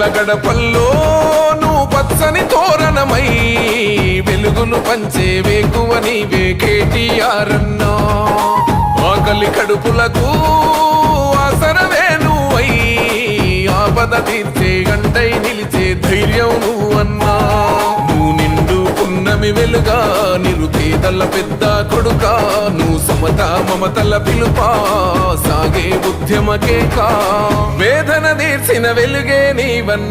గడపల్లో నువ్వు పచ్చని తోరణమై వెలుగులు పంచే వేకువ నీవే కేటీఆర్ అన్నా. ఆకలి కడుపులకు ఆసరవే నువ్వై ఆపద తీర్చే గంటై నిలిచే ధైర్యం నువ్వన్నా. నువ్వు నిండు పున్నమి వెలుగా నిరుపేదల పెద్ద కొడుకా. నువ్వు సమత మమతల పిలుపా సాగే ఉద్యమకేకా. వేదన తీర్చిన వెలుగే నీవన్నా.